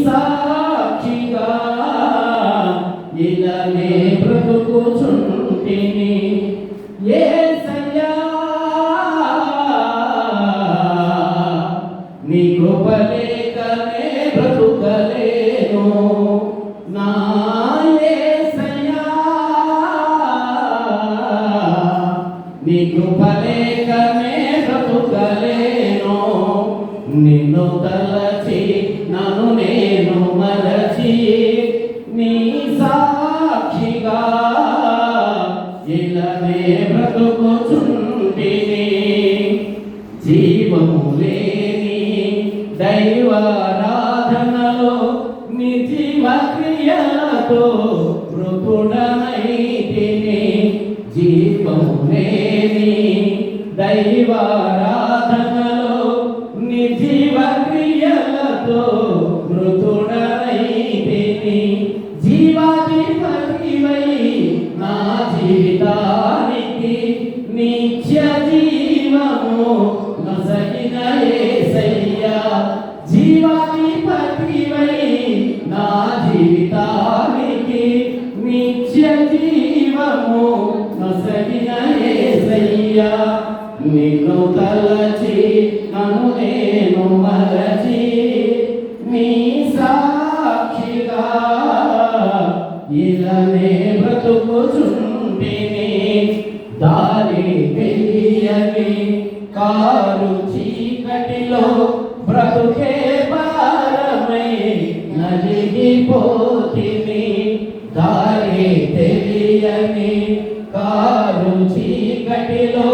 సాక్షిగా ఇలానే బ్రతుకుచుంటిని యేసయ్యా నీ కృప లేకనే బ్రతుకలేను నా యేసయ్యా నీ కృప లేకనే బ్రతుకలేను నిన్ను తలచి నన్ను నేను మరచి నీ సాక్షిగా ఇలానే బ్రతుకుచుంటిని జీవము లేని దైవారాధనలో నిర్జీవ క్రియలతో మృతుడనైతిని జీవము లేని దైవారాధనలో నిర్జీవ క్రియలతో మృతుడనైతిని జీవాధిపతివై నా జీవితానికి నిత్య జీవము నొసగిన యేసయ్యా జీవాధిపతివై నా జీవితానికి నిత్య జీవము నొసగిన యేసయ్యా నిన్ను తలచి నన్ను నేను మరచి నీ సాక్షిగా ఇలానే బ్రతుకుచుంటిని దారి తెలియని కారు చీకటిలో బ్రతుకే భారమై నలిగిపోతిని దారి తెలియని కారు చీకటిలో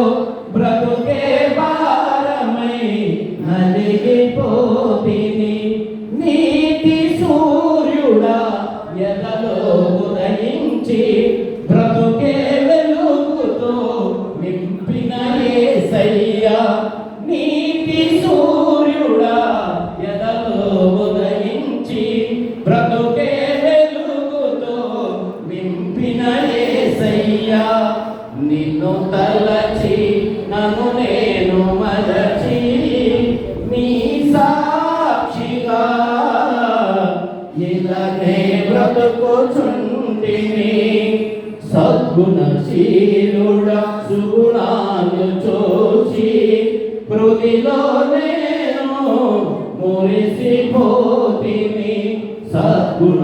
బ్రతుకే భారమై నలిగిపోతిని నీతి సూర్యుడా ఎదలో ఉదయించి బ్రతుకే వెలుగుతో నింపిన యేసయ్యా నీతి సూర్యుడా ఎదలో ఉదయించి బ్రతుకే వెలుగుతో నింపిన యేసయ్యా నిన్ను తలచి నన్ను నేను మరచి నీ సాక్షిగా ఇలానే బ్రతుకుచుంటిని సద్గుణశీలుడా సుగుణాలు చూచి హృదిలో నేను మురిసిపోతిని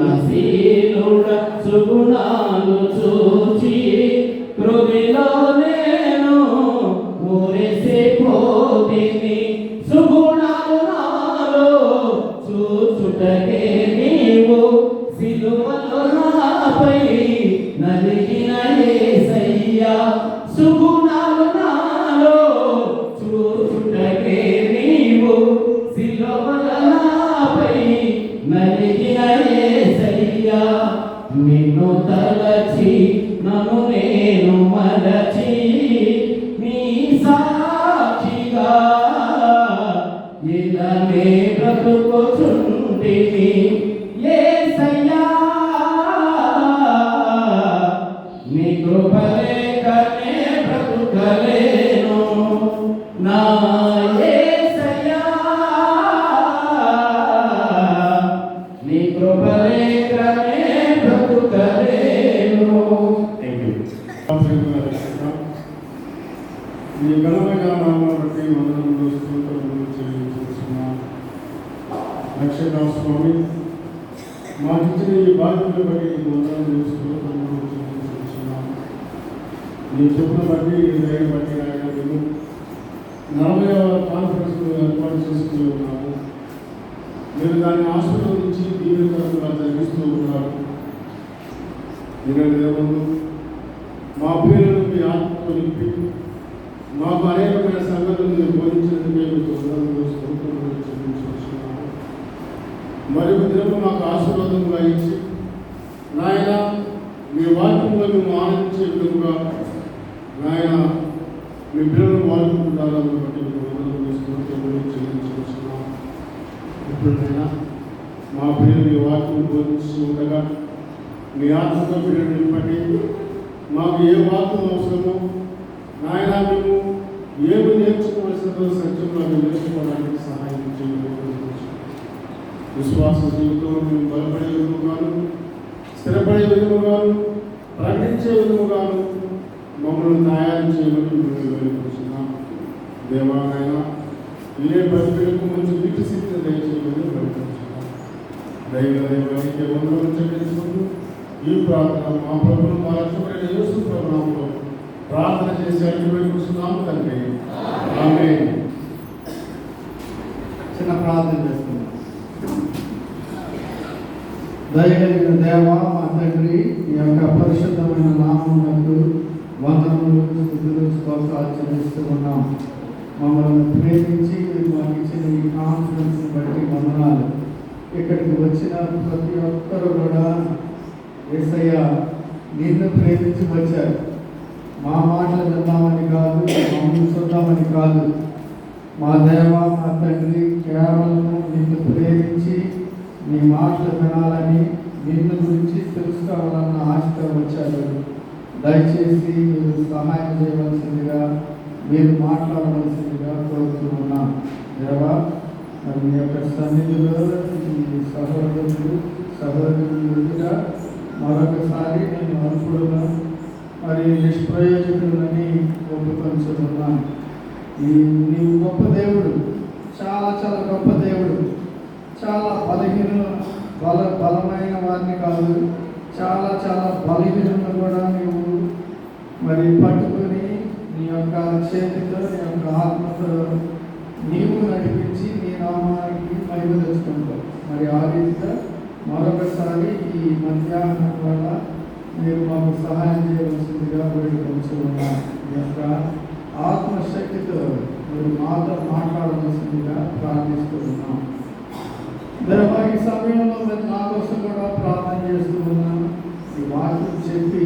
సద్గుణశీలుడా సుగుణాలు చూచి హృదిలో నేను మురిసిపోతిని సుగుణాలు నాలో చూచుటకే నీవు సిలువలో నాపై నలిగిన యేసయ్యా సుగుణాలు నాలో చూచుటకే నీవు సిలువలో నాపై నలిగిన యేసయ్యా నిన్ను తలచి నన్ను నేను మరచి నీ సాక్షిగా ఇలానే బ్రతుకుచుంటిని యేసయ్యా నీ కృప లేకనే బ్రతుకలేను నా యేసయ్యా నీ కృప లేకనే బ్రతుకలేను. ఈ ఘనమైన నామాన్ని బట్టి వందనములు స్తోత్రములు చెల్లించుచున్నాము. అక్షయరావు స్వామి మాకు ఇచ్చిన ఈ బాధ్యతను బట్టి వందనములు స్తోత్రములు చెల్లించుచున్నాము. నీ చెప్పును బట్టి ఈ దయను బట్టి ఆయన మేము 40వ కాన్ఫరెన్స్ ఏర్పాటు చేసుకుని ఉన్నాము. మీరు దాన్ని ఆశీర్వదించి దీవెనకరంగా జరిగిస్తూ ఉన్నారు. ఈనాడు దేవుడు మా పేరును మీ ఆత్మతో నింపి మాకు అనేకమైన సంగతులు మీరు బోధించినందుకు మేము వందనములు స్తోత్రములు చెల్లించుకుంటున్నాము. మరియు దినము మాకు ఆశీర్వాదంగా ఇచ్చి నాయన మీ వాక్యంలో మేము ఆనందించే విధంగా నాయన మీ పిల్లలు వాడుకుంటారని బట్టి వందనములు స్తోత్రములు చెల్లించుకుంటున్నాము. ఇప్పుడైనా మా పిల్లలు మీ వాక్యం బోధించి ఉండగా మీ ఆత్మతో పిల్లలు నింపండి. మాకు ఏ వాక్యం అవసరమో నాయన మేము ఏమి నేర్చుకోవాల్సిన సత్యంలో నేర్చుకోవడానికి సహాయం చేయాలి. విశ్వాస జీవితంలో మేము బలపడే విధముగాను, స్థిరపడే విధముగాను, ప్రకటించే విధముగాను మమ్మల్ని తయారు చేయమని మేము వేడుకుంటున్నాం. దేవాలైనా ఇదే పరిస్థితులకు మంచి నీటి స్థితిని దయచేయమని వేడుకుంటున్నాం. దైవానికి వందలు చెల్లించుకుంటూ ఈ ప్రార్థన మా ప్రభుత్వం మా రక్షకుడైన యేసు ప్రభునామములో ప్రార్థన చేసి అడిగి వేడుకుంటున్నాము తండ్రి. ఆమేన్. చిన్న ప్రార్థన చేస్తున్నాం. దయగలిగిన దేవ మా తండ్రి, ఈ యొక్క పరిశుద్ధమైన నామమునకు వందనములు, స్తుతులు, స్తోత్రాలు చెల్లిస్తూ ఉన్నాం. మమ్మల్ని ప్రేమించి మీరు మాకు ఇచ్చిన ఈ కాన్ఫరెన్స్ బట్టి వందనాలు. ఇక్కడికి వచ్చిన ప్రతి ఒక్కరు కూడా యేసయ్య నిన్ను ప్రేమించి వచ్చారు. మా మాటలు విందామని కాదు, మమ్మల్ని చూద్దామని కాదు. మా దేవ మా తండ్రి కేవలం నిన్ను ప్రేమించి నీ మాటలు వినాలని, నిన్ను గురించి తెలుసుకోవాలన్న ఆశతో వచ్చారు. దయచేసి మీరు సహాయం చేయవలసిందిగా, మీరు మాట్లాడవలసిందిగా కోరుతున్నాం. దేవా, మరి మీ యొక్క సన్నిధిలో ఈ సహోదరులు ఎదుట మరొకసారి నేను అల్పుడుగా మరి నిష్ప్రయోజకులని ఒప్పుకొంచున్నాను. నీవు గొప్ప దేవుడు, చాలా చాలా గొప్ప దేవుడు. చాలా బలమైన వారిని కాదు, చాలా చాలా బలహీనంగా కూడా నీవు మరి పట్టుకొని నీ యొక్క చేతితో, నీ యొక్క ఆత్మతో నీవు నడిపించి నీ నామానికి మహిమ తెచ్చుకుంటావు. మరి ఆ రీతిగా మరొకసారి ఈ మధ్యాహ్నం వల్ల మీరు మాకు సహాయం చేయవలసిందిగా వేడుకొంచున్నాం. మీ యొక్క ఆత్మశక్తితో మీరు మాతో మాట్లాడవలసిందిగా ప్రార్థిస్తూ ఉన్నాం. దేవా, ఈ సమయంలో నేను నా కోసం కూడా ప్రార్థన చేస్తూ ఉన్నాను. ఈ వాక్యం చెప్పి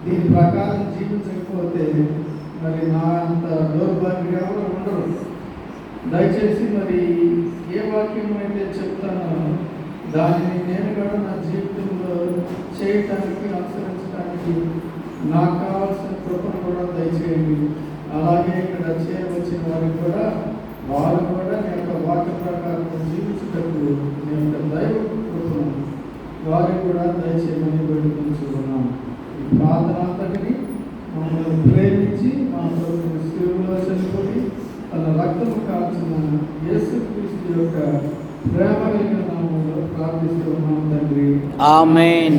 దీని ప్రకారం జీవించకపోతే మరి నా అంత దౌర్భాగ్యం ఎవరు ఉండరు. దయచేసి మరి ఏ వాక్యం అయితే చెప్తానో దానిని నేను కూడా నా జీవితంలో చేయటానికి, అనుసరించడానికి నాకు కావాల్సిన కృపను కూడా దయచేయండి. అలాగే ఇక్కడ చేయవలసిన వారికి కూడా వారు కూడా నీ యొక్క వాక్య ప్రకారం జీవించేటప్పుడు నీ యొక్క దైవ కృపను వారికి కూడా దయచేయమని వేడుకుంటున్నాం. ఈ ప్రార్థన అంతటిని మమ్మల్ని ప్రేమించి మా ప్రభువుని శిలువలో చనిపోయి తన రక్తము కాల్చిన యేసుక్రీస్తు యొక్క ప్రేమ కలిగిన నామములో ప్రార్థిస్తూ ఉన్నాం తండ్రి. ఆమేన్.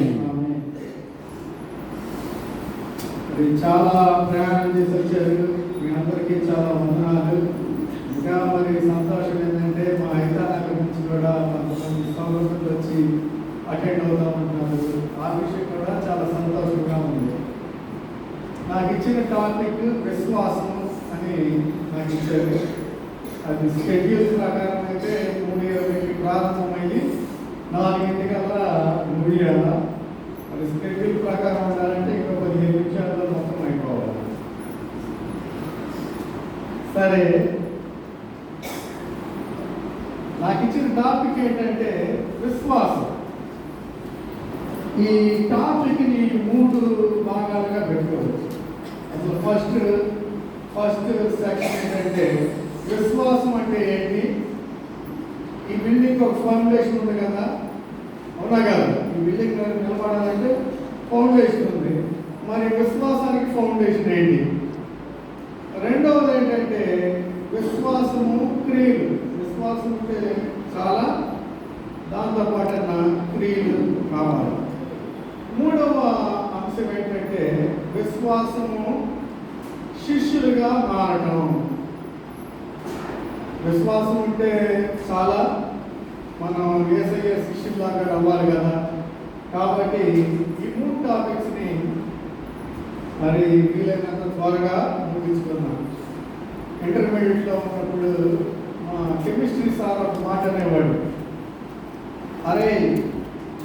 మరి చాలా ప్రయాణం చేసి వచ్చారు. మీ అందరికీ చాలా వందనాలు. ఇంకా మరి సంతోషం ఏంటంటే మా హైదరాబాద్ నుంచి కూడా కొంతమంది సౌకర్యాలు వచ్చి అటెండ్ అవుతామంటున్నారు. ఆ విషయం కూడా చాలా సంతోషంగా ఉంది. నాకు ఇచ్చిన టాపిక్ విశ్వాసం అని నాకు ఇచ్చారు. అది షెడ్యూల్ ప్రకారం అయితే 3:20కి ప్రారంభమయ్యి 4:00కల్లా ముగియాలా. మరి షెడ్యూల్ ప్రకారం ఉండాలంటే ఇంకా 15 నిమిషాల్లో మొత్తం అయిపోవాలి. సరే, నాకు ఇచ్చిన టాపిక్ ఏంటంటే విశ్వాసం. ఈ టాపిక్ని 3 భాగాలుగా పెట్టుకోవచ్చు. అసలు ఫస్ట్ సెక్షన్ ఏంటంటే విశ్వాసం అంటే ఏంటి? ఈ బిల్డింగ్ ఒక ఫౌండేషన్ ఉంది కదా, అవునా కదా? ఈ బిల్డింగ్ నిలబడాలంటే ఫౌండేషన్ ఉంది. మరి విశ్వాసానికి ఫౌండేషన్ ఏంటి? రెండవది ఏంటంటే విశ్వాసము క్రియలు. విశ్వాసం అంటే చాలా, దాంతోపాటు క్రియలు కావాలి. మూడవ అంశం ఏంటంటే విశ్వాసము శిష్యులుగా మారటం. విశ్వాసం ఉంటే చాలా, మనం యేసయ్య శిష్యులాగా అవ్వాలి కదా. కాబట్టి ఈ 3 టాపిక్స్ని మరి వీలైనంత త్వరగా ముగించుకున్నాం. ఇంటర్మీడియట్లో ఉన్నప్పుడు మా కెమిస్ట్రీ సార్ ఒక మాట అనేవాడు, అరే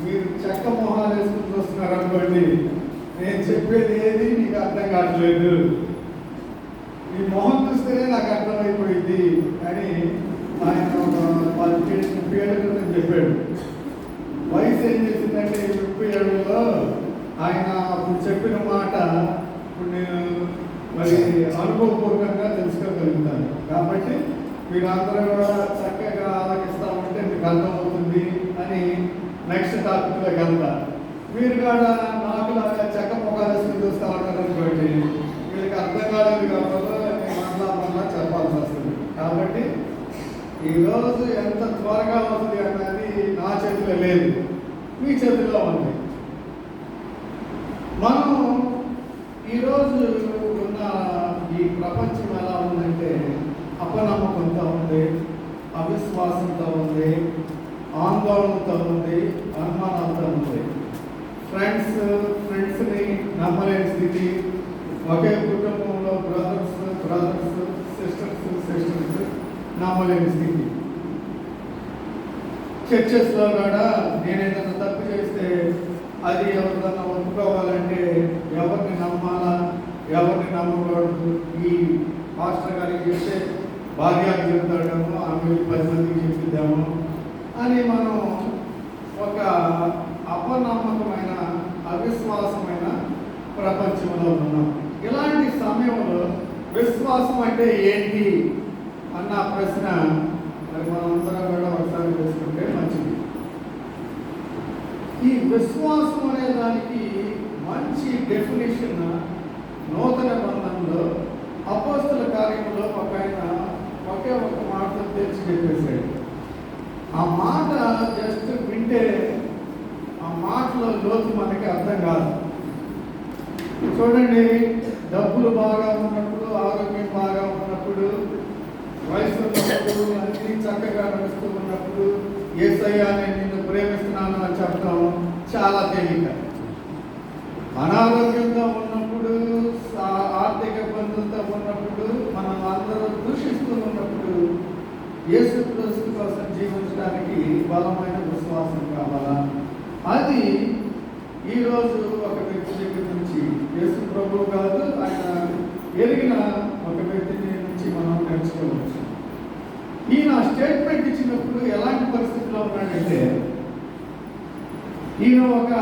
మీరు చెక్క మొహాలు వేసుకుని చూస్తున్నారు అనుకోండి, నేను చెప్పేది ఏది నీకు అర్థం కావట్లేదు, ఈ మొహం చూస్తేనే నాకు అర్థమైపోయింది అని ఆయన ఒక 10 ఏళ్ళ క్రితం చెప్పాడు. వయసు ఏం చేసిందంటే 30 ఏళ్ళలో ఆయన అప్పుడు చెప్పిన మాట ఇప్పుడు నేను మరి అనుభవపూర్వకంగా తెలుసుకోగలుగుతాను. కాబట్టి మీరు అందరూ కూడా చక్కగా ఆలోచిస్తూ ఉంటే మీకు అర్థమవుతుంది అని నెక్స్ట్ టాపిక్లోకి వెళ్తా. మీరు కూడా నాకులాగా చెక్క పొగాల్సి చూస్తూ ఉంటారు అనుకోండి, వీళ్ళకి అర్థం కాలేదు కాబట్టి నేను మళ్ళా చెప్పాల్సి వస్తుంది. కాబట్టి ఈరోజు ఎంత త్వరగా అవుతుంది అన్నది నా చేతిలో లేదు, మీ చేతిలో ఉంది. మనం ఈరోజు ఉన్న ఈ ప్రపంచం ఎలా ఉందంటే అపనమ్మకంతో ఉంది, అవిశ్వాసంతో ఉంది, ఆందోళనతో ఉంది, అనుమానాలతో ఉంది. ఫ్రెండ్స్ని నమ్మలేని స్థితి, ఒకే కుటుంబంలో బ్రదర్స్ సిస్టర్స్ నమ్మలేని స్థితి. చర్చెస్లో కూడా నేను ఏదైనా తప్పు చేస్తే అది ఎవరిదన్నా ఒప్పుకోవాలంటే ఎవరిని నమ్మాలా, ఎవరిని నమ్మకూడదు, ఈ మాస్టర్ గారికి చెప్తే భార్యకి చెప్తాడేమో, ఆమె 10 మందికి చెప్తాము అని మనం ఒక అపనమ్మకమైన అవిశ్వాసమైన ప్రపంచంలో ఉన్నాం. ఇలాంటి సమయంలో విశ్వాసం అంటే ఏంటి అన్న ప్రశ్న మరి మనందరం కూడా ఒకసారి వేసుకుంటే మంచిది. ఈ విశ్వాసం అనే దానికి మంచి డెఫినేషన్ నూతన బంధంలో అపోస్తల కార్యంలో ఒక ఆయన ఒకే ఒక మాటతో తెచ్చి చెప్పేశాడు. ఆ మాట జస్ట్ వింటే ఆ మాటలో లోతు మనకి అర్థం కాదు. చూడండి, డబ్బులు బాగా ఉన్నప్పుడు, ఆరోగ్యం బాగా ఉన్నప్పుడు, వయసు ఉన్నప్పుడు, అన్ని చక్కగా నడుస్తూ ఉన్నప్పుడు యేసయ్యా నేను నిన్ను ప్రేమిస్తున్నాను అని చెప్పడం చాలా తేలిక. అనారోగ్యంతో ఉన్నప్పుడు, ఆర్థిక ఇబ్బందులతో ఉన్నప్పుడు, మనం అందరూ దూషిస్తూ ఉన్నప్పుడు యేసు క్రీస్తు కోసం జీవించడానికి బలమైన విశ్వాసం కావాలా? అది ఈరోజు ఒక వ్యక్తి దగ్గర నుంచి, యేసు ప్రభువు కాదు, ఆయన ఎరిగిన ఒక వ్యక్తి నుంచి మనం నేర్చుకోవచ్చు. ఈయన స్టేట్మెంట్ ఇచ్చినప్పుడు ఎలాంటి పరిస్థితిలో ఉన్నాడంటే, ఈయన ఒక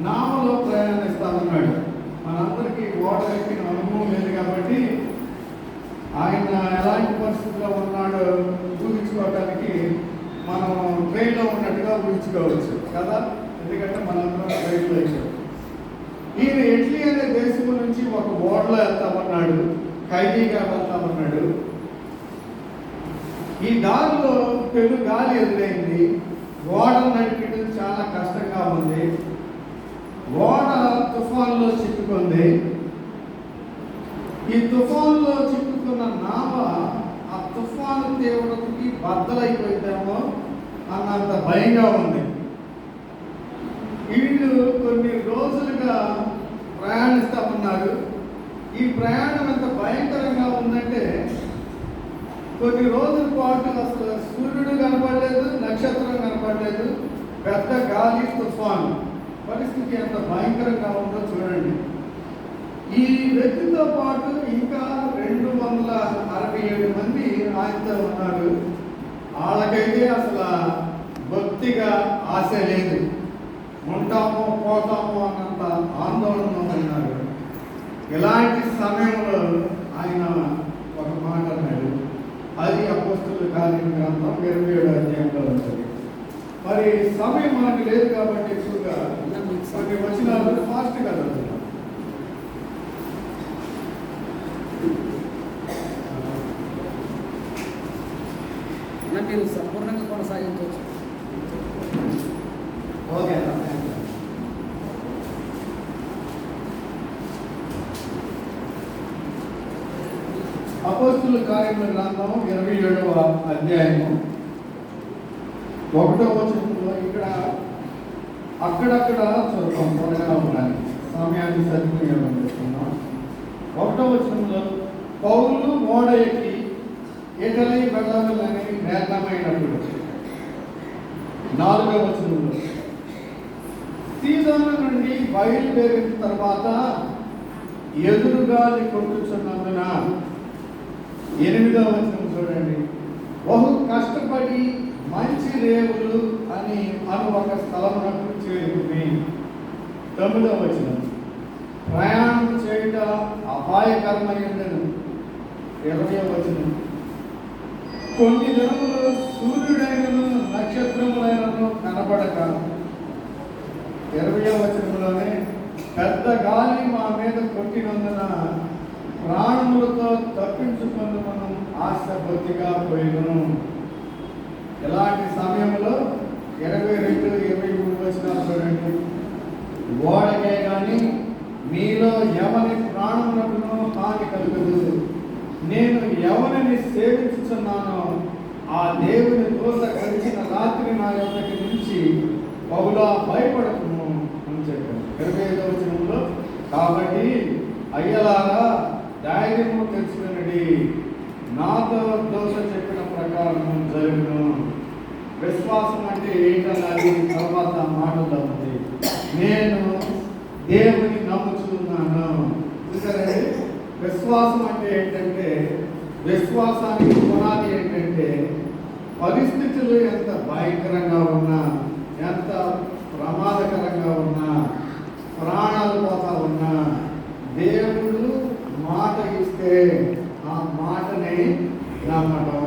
నావలో ప్రయాణిస్తా ఉన్నాడు. మనందరికీ ఓడ ఎక్కిన అనుభవం లేదు కాబట్టి ఆయన ఎలాంటి పరిస్థితిలో ఉన్నాడో ఊహించుకోవడానికి మనం ట్రైన్లో ఉన్నట్టుగా ఊహించుకోవచ్చు కదా, ఎందుకంటే మనందరం ట్రైన్లో ఎక్కాం. ఈయన ఇటలీ అనే దేశం నుంచి ఒక ఓడలో వెళ్తామన్నాడు, ఖైదీగా వెళ్తామన్నాడు. ఈ దారిలో పెను గాలి ఎదురైంది, ఓడను నడిపడం చాలా కష్టంగా ఉంది. ఓడ తుఫాన్లో చిక్కుకుంది. ఈ తుఫాన్లో చిక్కుకున్న నావ ఆ తుఫాను తీవ్రతకి బద్దలైపోయిందేమో అన్నంత భయంగా ఉంది. వీళ్ళు కొన్ని రోజులుగా ప్రయాణిస్తామన్నారు. ఈ ప్రయాణం ఎంత భయంకరంగా ఉందంటే, కొన్ని రోజుల పాటు అసలు సూర్యుడు కనపడలేదు, నక్షత్రం కనపడలేదు, పెద్ద గాలి, తుఫాను. పరిస్థితి ఎంత భయంకరంగా ఉందో చూడండి. ఈ వ్యక్తితో పాటు ఇంకా 267 మంది ఆయనతో ఉన్నారు. వాళ్ళకైతే అసలు భక్తిగా ఆశ లేదు, ఉంటామో పోతామో అన్నంత ఆందోళన ఉన్నారు. ఇలాంటి సమయంలో ఆయన ఒక మాట అన్నాడు. అది అపోస్తలుల కార్యం గ్రంథం 27వ అధ్యాయంలో ఉంటుంది. మరి సమయం మనకి లేదు కాబట్టి ఎక్కువగా కొన్ని వచనాలు ఫాస్ట్గా చదువుతాం. మీరు సంపూర్ణంగా కొనసాగించవచ్చు. ఓకే. అపోస్తలుల కార్యముల గ్రంథం 27వ అధ్యాయము 1వ వచనంలో ఇక్కడ అక్కడక్కడ చదువుతాం, త్వరగా ఉండాలి, సమయాన్ని సద్వినియోగం చేస్తున్నాం. 1వ వచనంలో పౌలు ఓడ ఎక్కి ఇటలీ వెళ్ళాలని నిర్ణయమైనప్పుడు. 4వ వచనంలో సీదోను నుండి బయలుదేరిన తర్వాత ఎదురుగాలి కొట్టుచున్నందున. 8వ వచనం చూడండి, బహు కష్టపడి మంచి రేవులు అని ఒక స్థలమునకు చేరుకుని. 9వ వచనం, ప్రయాణం చేయుట అపాయకరమైనను. 20వ వచనం, కొన్ని దినములు సూర్యుడైనను నక్షత్రములైనను కనబడక 20వ వచనంలోనే పెద్ద గాలి మా మీద కొట్టినందున ప్రాణములతో తప్పించుకొని మనం ఆశ బొత్తిగా పోయిను. ఎలాంటి సమయంలో 22, 23 వచనాలు చూడండి. ఓడకే కానీ మీలో ఎవరి ప్రాణమునకును హాని కలుగదు. నేను ఎవరిని సేవించుచున్నానో ఆ దేవుని దూత గడిచిన రాత్రి నా యొక్కకి నుంచి పౌలా భయపడకును అని చెప్పాను. 25వ వచనంలో కాబట్టి అయ్యలారా ధైర్యము తెచ్చుకునడి, నాతో దోష చెప్పిన ప్రకారం జరుగును. విశ్వాసం అంటే ఏంటన్నది తర్వాత మాటల్లో ఉంది. నేను దేవుని నమ్ముచున్నాను. చూసారండి, విశ్వాసం అంటే ఏంటంటే, విశ్వాసానికి పునాది ఏంటంటే పరిస్థితులు ఎంత భయంకరంగా ఉన్నా, ఎంత ప్రమాదకరంగా ఉన్నా, ప్రాణాలు పోతా ఉన్నా దేవుడు మాట ఇస్తే ఆ మాటని నమ్మడం.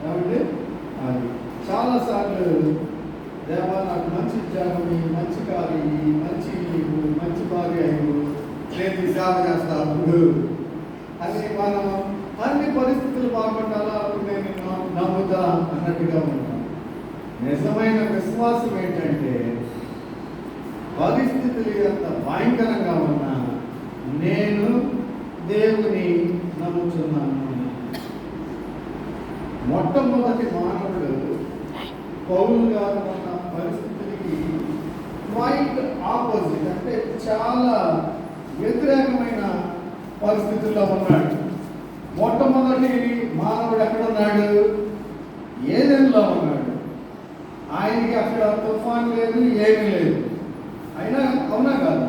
కాబట్టి అది చాలాసార్లు దేవా నాకు మంచి ఉద్యోగం, మంచి కారు, మంచి మంచి భార్య, నేను సేవ చేస్తాను అది మనం అన్ని పరిస్థితులు బాగుండాలా అప్పుడు నేను నమ్ముతా అన్నట్టుగా ఉంటాం. నిజమైన విశ్వాసం ఏంటంటే పరిస్థితులు ఎంత భయంకరంగా ఉన్నా నేను దేవుని నమ్ముతున్నాను. మొట్టమొదటి మానవుడు పౌలు గారు ఉన్న పరిస్థితులకి క్వైట్ ఆపోజిట్, అంటే చాలా వ్యతిరేకమైన పరిస్థితుల్లో ఉన్నాడు. మొట్టమొదటి మానవుడు ఎక్కడ ఉన్నాడు? ఏదెన్లో ఉన్నాడు. ఆయనకి అక్కడ తుఫాన్ లేదు, ఏమీ లేదు. అయినా అవునా కాదు,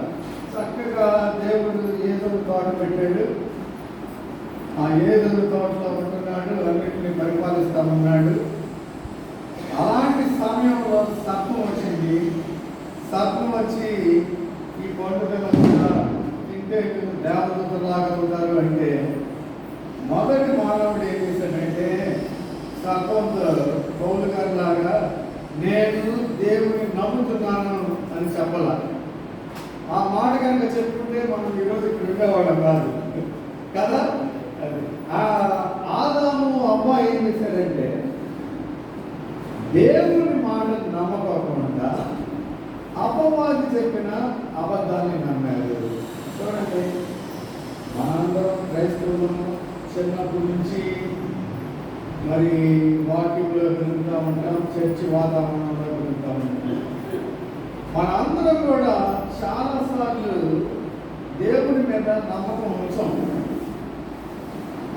చక్కగా దేవుడు ఏదో తోట పెట్టాడు. ఆ ఏదో తోటలో ఉంటున్నాడు, అన్నింటినీ పరిపాలిస్తామన్నాడు. అలాంటి సమయంలో సర్పం వచ్చింది. సర్పం వచ్చి ఈ పండు తింటే దేవదూతలాగా ఉంటారు అంటే మొదటి మానవుడు ఏం చేశాడంటే సర్పంతో పౌలు గారి లాగా నేను దేవుని నమ్ముతున్నాను అని చెప్పాల. ఆ మాట కనుక చెప్పుకుంటే మనం ఈరోజు ఇక్కడ ఉండేవాళ్ళం కాదు కదా. ఆదాము అవ్వ ఏం చేశారంటే దేవుని మాట నమ్మకోకుండా అపవాది చెప్పిన అబద్ధాన్ని నమ్మారు. చూడండి, మనందరం క్రైస్తవులు చిన్నప్పటి నుంచి మరి వాక్యంలో పెరుగుతూ ఉంటాం, చర్చి వాతావరణంలో పెరుగుతూ ఉంటాం. మనందరం కూడా చాలాసార్లు దేవుని మీద నమ్మకం ఉంచాం,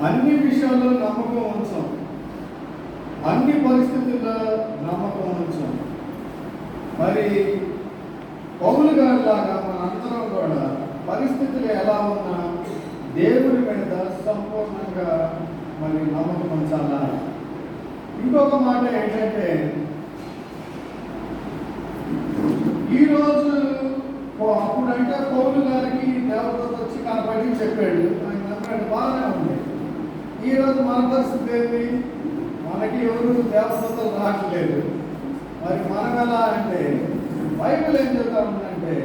అన్ని విషయాల్లో నమ్మకం ఉంచాం, అన్ని పరిస్థితుల్లో నమ్మకం ఉంచాం. మరి పౌలు గారి లాగా మనందరం కూడా పరిస్థితులు ఎలా ఉన్నా దేవుని మీద సంపూర్ణంగా మరి నమ్మకం ఉంచాలా. ఇంకొక మాట ఏంటంటే ఈరోజు అప్పుడంటే పౌలు గారికి దేవదూత వచ్చి కనపడి చెప్పాడు, ఆయన నమ్మాడు, బాగానే ఉంది. ఈరోజు మన పరిస్థితి ఏంటి? మనకి ఎవరు దేవదూతలు రావట్లేదు. మరి మనం ఎలా అంటే బైబిల్ ఏం చెప్తా ఉందంటే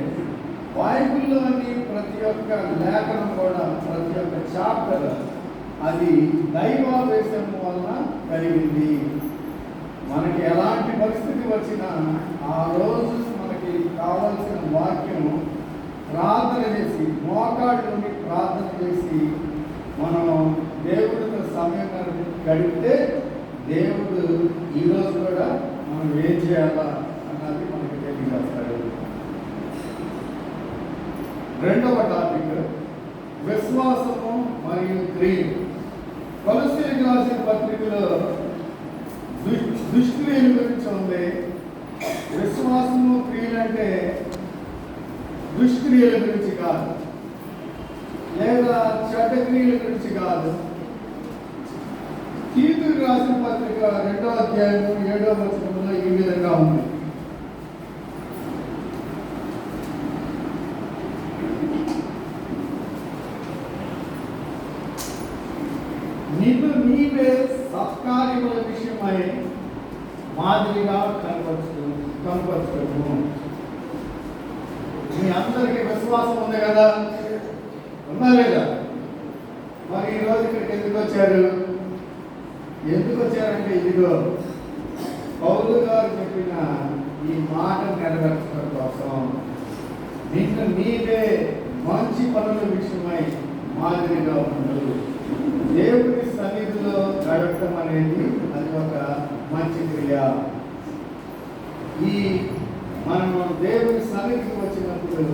బైబిల్లోని ప్రతి ఒక్క లేఖనం కూడా, ప్రతి ఒక్క చాప్టర్ అది దైవావేశం వలన కలిగింది. మనకి ఎలాంటి పరిస్థితి వచ్చినా ఆ రోజు మనకి కావాల్సిన వాక్యం ప్రార్థన చేసి, మోకాళ్ళ నుండి ప్రార్థన చేసి మనం దేవుడితో సమయం గడిపితే దేవుడు ఈరోజు కూడా మనం ఏం చేయాలా అన్నది మనకి తెలియజేస్తాడు. రెండవ టాపిక్ విశ్వాసము మరియు క్రియలు. కొలస్సీలకు రాసిన పత్రికలో దుష్క్రియల గురించి ఉంది. విశ్వాసము క్రియలు అంటే దుష్క్రియల గురించి కాదు, లేదా చెడ్డ క్రియల గురించి కాదు. తీతుకు రాసిన పత్రిక 2వ అధ్యాయం 7వ వచనంలో ఈ విధంగా ఉంది. నిన్ను నీవే సత్కార్యముల విషయమై మాదిరిగా కనపరచడము. మీ అందరికీ విశ్వాసం ఉంది కదా, ఉందా లేదా? మరి ఈరోజు ఇక్కడికి ఎందుకు వచ్చారు? ఎందుకు వచ్చారంటే ఇదిగో పౌలు గారు చెప్పిన ఈ మాట నెరవేర్చడం కోసం నిన్ను నీవే మంచి పనుల విషయమై మాదిరిగా ఉండదు. దేవుని సన్నిధిలో గడపడం అనేది అది ఒక మంచి క్రియ. ఈ మనము దేవుని సన్నిధికి వచ్చినప్పుడు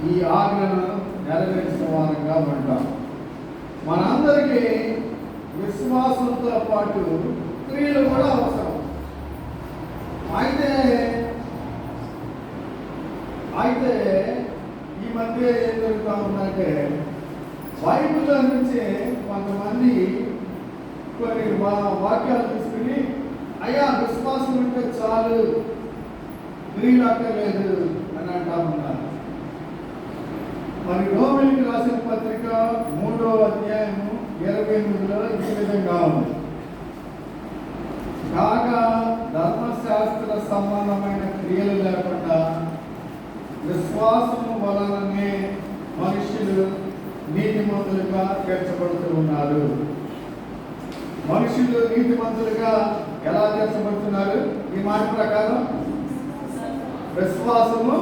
ఈ ఆజ్ఞను నెరవేర్చిన వారంగా ఉంటాం. మనందరికీ విశ్వాసంతో పాటు క్రియలు కూడా అవసరం. అయితే ఈ మధ్య ఏం జరుగుతూ ఉందంటే బైబిల్లో నుంచి కొంతమంది కొన్ని వాక్యాలు తీసుకుని అయ్యా విశ్వాసం ఉంటే చాలు, క్రియలు అక్కర్లేదు అని అంటా ఉన్నారు. మరి రోమిలికి రాసిన పత్రిక 3వ అధ్యాయము 28లో ఈ విధంగా ఉంది. కాగా ధర్మశాస్త్ర సంబంధమైన క్రియలు లేకుండా విశ్వాసము వలననే మనుషులు నీతిమంతులుగా తీర్చబడుతూ ఉన్నారు. మనుషులు నీతిమంతులుగా ఎలా తీర్చబడుతున్నారు? ఈ మాట ప్రకారం విశ్వాసము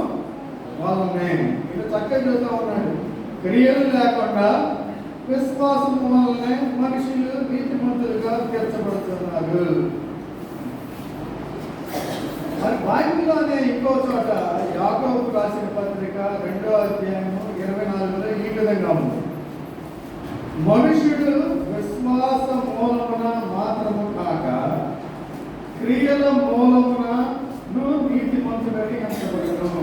వలనే. ఇది చక్కగా చెబుతూ ఉన్నాడు. క్రియలు లేకుండా విశ్వాసము వలనే మనుషులు నీతిమంతులుగా తీర్చబడుతున్నారు. మరి బైబిల్లోనే ఇంకో చోట యాకోబు రాసిన పత్రిక 2వ అధ్యాయము 24లో ఈ విధంగా ఉంది. మనుషుడు విశ్వాస మూలమున మాత్రము కాక క్రియల మూలమున నీతిమంతుడని ఎంచబడును.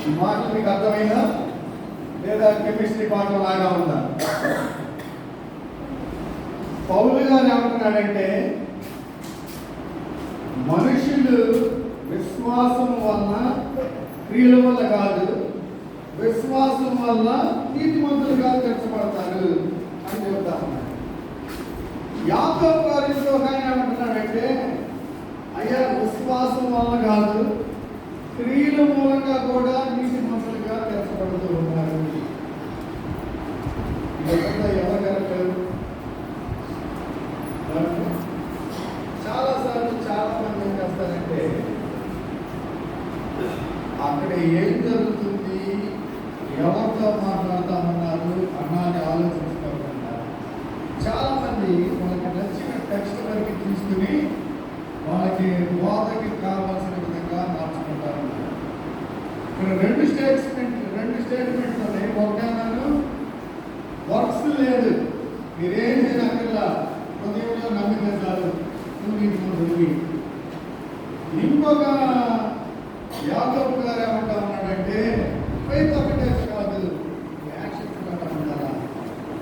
ఈ మాట మీకు అర్థమైందా? లేదా కెమిస్ట్రీ పాఠం లాగా ఉందా? పౌలు గారు ఏమంటున్నాడంటే మనుషులు విశ్వాసం వలన క్రియల వల్ల కాదు, విశ్వాసం వల్ల నీతిమంతులుగా తీర్చబడతారు అని చెబుతా ఉన్నాడు. యాకోబు గారు ఇంకొక ఆయన ఏమంటున్నాడంటే అయ్యా విశ్వాసం వల్ల కాదు, క్రియల మూలంగా కూడా నీతిమంతులుగా తీర్చబడుతూ ఉన్నారు. ఎవరు కరెక్ట్? చాలాసార్లు చాలా మంది ఏం చేస్తారంటే అక్కడ ఏం జరుగుతుంది, ఎవరితో మాట్లాడతామన్నారు అన్నాన్ని ఆలోచించుకోకుండా చాలా మంది వాళ్ళకి నచ్చిన టెక్స్ట్ వరకు తీసుకుని వాళ్ళకి బోధకి కావాల్సిన విధంగా మార్చుకుంటారు. ఇక్కడ రెండు స్టేట్మెంట్స్ ఉన్నాయి. ఒకటేనాను వర్క్స్ లేదు, మీరేం చేయనక్కర్లా, హృదయంలో నమ్మితే చాలు నువ్వు నీతిమంతుడివి. ఇంకొక యాకోబు గారు ఏమంటా ఉన్నాడంటే ఫెయిత్ ఒకటే కాదు, యాక్షన్స్ కూడా ఉండాలా,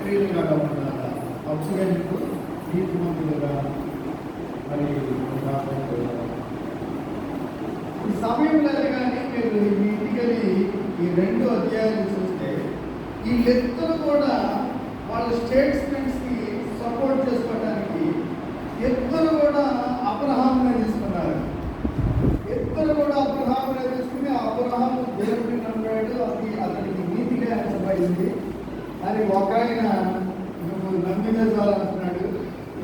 క్రియలుగా ఉండాలా, అప్పుడే నీకు నీతిమంతులుగా మరి ఈ సమయం లేదు. కానీ మీరు ఇంటికెళ్ళి ఈ 2 అధ్యాయాలు చూస్తే వీళ్ళిద్దరూ కూడా వాళ్ళ స్టేట్స్మెంట్స్కి సపోర్ట్ చేసుకోవడానికి ఇద్దరు కూడా అబ్రహామునే తీసుకున్నారు. ఇద్దరు కూడా అబ్రహామునే తీసుకుని అబ్రహాము దేవుడిని నమ్మాడు, అది అతనికి నీతిగా ఎంచబడింది అని ఒక ఆయన నువ్వు నమ్మితే చాలంటున్నాడు.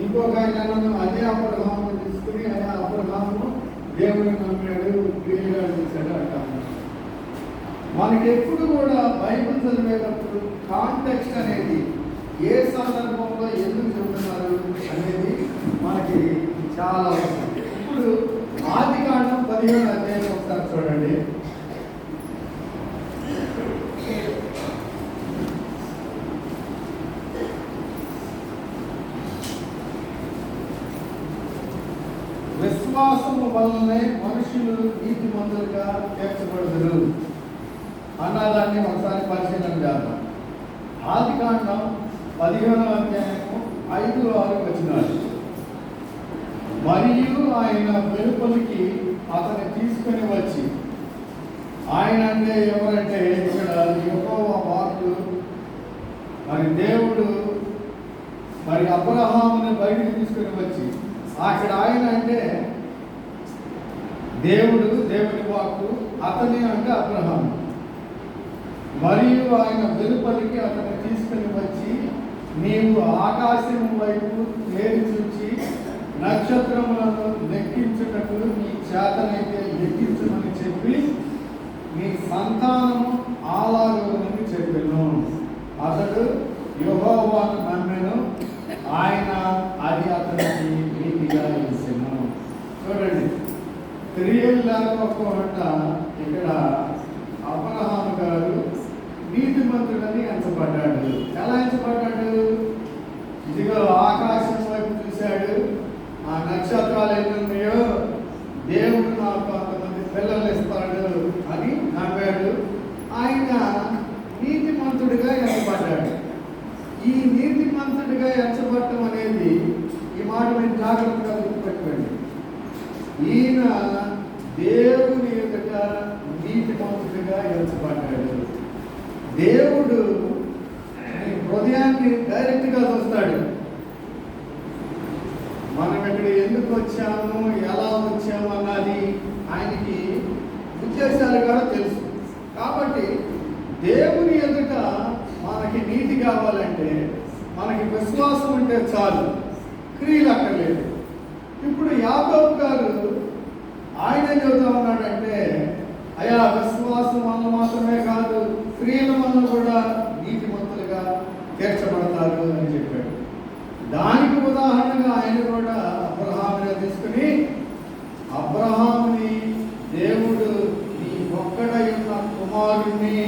ఇంకొక ఆయన అదే అబ్రహాము తీసుకుని అదే అబ్రహాము దేవుడిని నమ్మాడు, క్రియలుగా చేశాడు అంటాము. మనకి ఎప్పుడు కూడా బైబిల్ చదివేటప్పుడు కాంటెక్స్ట్ అనేది ఏ సందర్భంలో ఎందుకు చెబుతున్నారు అనేది మనకి చాలా అవసరం. ఇప్పుడు ఆదికాండం 15వ అధ్యాయం ఒకసారి చూడండి. విశ్వాసము వల్లనే మనుషులు నీతిమంతులుగా తీర్చబడుదురు అన్నదాన్ని ఒకసారి పరిశీలన చేద్దాం. ఆదికాండం 15వ అధ్యాయము 5-6 వచనాలు. మరియు ఆయన వెలుపలికి అతన్ని తీసుకొని వచ్చి, ఆయన అంటే ఎవరంటే ఇక్కడ యెహోవా వాక్కు, మరి దేవుడు మరి అబ్రహాముని బయటికి తీసుకుని వచ్చి అక్కడ ఆయన అంటే దేవుడు, దేవుని వాక్కు, అతని అంటే అబ్రహాము. మరియు ఆయన వెలుపలికి అతన్ని తీసుకుని వచ్చి, నీవు ఆకాశం వైపు తేరి చూచి నక్షత్రములను లెక్కించుటకు నీ చేతనైతే లెక్కించమని చెప్పి నీ సంతానము అలాగని చెప్పెను. అతడు యెహోవాను నమ్మెను, ఆయన అది అతనికి నీతిగా చేసెను. చూడండి, క్రియలు లేకపోకుండా ఇక్కడ అబ్రహాము గారు నీతిమంతుడని ఎంచబడ్డాడు. ఎలా ఎంచబడ్డాడు? ఇదిగో ఆకాశం వైపు చూశాడు, ఆ నక్షత్రాలు ఎన్ని ఉన్నాయో, దేవుడు నాకు అంతమంది పిల్లలు ఇస్తాడు అని నమ్మాడు. ఆయన నీతిమంతుడిగా ఎంచబడ్డాడు. ఈ నీతిమంతుడిగా ఎంచబడటం అనేది, ఈ మాట మీరు జాగ్రత్తగా గుర్తుపెట్టుకోండి, ఈయన దేవుని ఎదుట నీతిమంతుడిగా ఎంచబడ్డాడు. దేవుడు నీ హృదయాన్ని డైరెక్ట్గా చూస్తాడు. మనం ఇక్కడ ఎందుకు వచ్చాము, ఎలా వచ్చాము అన్నది ఆయనకి ఉద్దేశాలు కూడా తెలుసు. కాబట్టి దేవుని ఎదుట మనకి నీతి కావాలంటే మనకి విశ్వాసం ఉంటే చాలు, క్రియలు అక్కర్లేదు. ఇప్పుడు యాకోబు గారు ఆయన చెబుతా ఉన్నాడంటే, అయా విశ్వాసం వల్ల మాత్రమే కాదు, క్రియల వల్ల కూడా నీతిమంతులుగా తీర్చబడతారు అని చెప్పాడు. దానికి ఉదాహరణగా ఆయన కూడా అబ్రహాముని తీసుకుని, అబ్రహాముని దేవుడు నీ ఒక్కడై ఉన్న కుమారుణ్ణి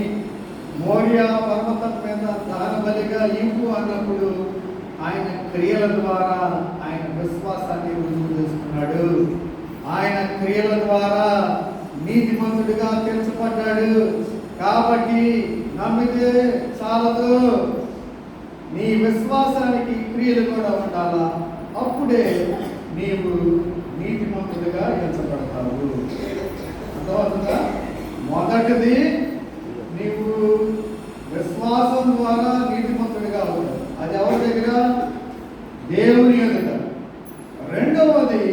మోరియా పర్వతం మీద దహన బలిగా ఇవ్వు అన్నప్పుడు ఆయన క్రియల ద్వారా ఆయన విశ్వాసాన్ని రుజువు చేసుకున్నాడు. ఆయన క్రియల ద్వారా నీతిమంతుడిగా తీర్చబడ్డాడు. కాబట్టి నమ్మితే చాలదు, నీ విశ్వాసానికి క్రియలు కూడా ఉండాలా, అప్పుడే నీవు నీతిమంతుడిగా ఎంచబడతావు. అర్థమవుతుందా? మొదటిది నీవు విశ్వాసం ద్వారా నీతిమంతుడిగా అవుతావు. అది ఎవరి దగ్గర? దేవుని ఎదుట. రెండవది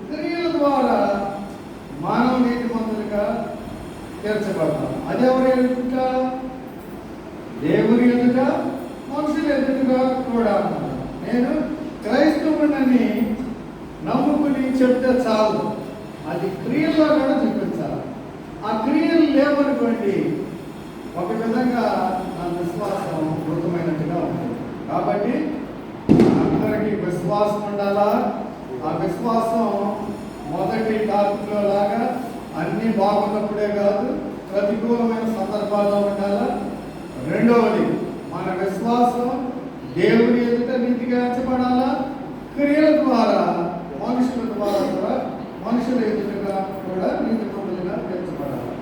క్రియల ద్వారా మనం నీతిమంతులుగా తీర్చబడతాం. అది ఎవరి ఎదుట? దేవుని ఎదుట, మనుషుల ఎదుటగా కూడా. నేను క్రైస్తవుడిని నమ్ముకుని చెప్తే చాలు, అది క్రియల్లో కూడా చూపించాలి. ఆ క్రియలు లేవనుకోండి, ఒక విధంగా నా విశ్వాసం మృతమైనట్టుగా ఉంటుంది. కాబట్టి అందరికీ విశ్వాసం ఉండాలా. ఆ విశ్వాసం మొదటి టాపిక్లో లాగా అన్నీ బాగున్నప్పుడే కాదు, ప్రతికూలమైన సందర్భాల్లో ఉండాలా. రెండవది, మన విశ్వాసం దేవుని ఎదుట నీతిగా ఎంచబడాలా. క్రియల ద్వారా మనుషుల ద్వారా కూడా, మనుషుల ఎదుటగా కూడా నీతిమంతులుగా తీర్చబడాలి.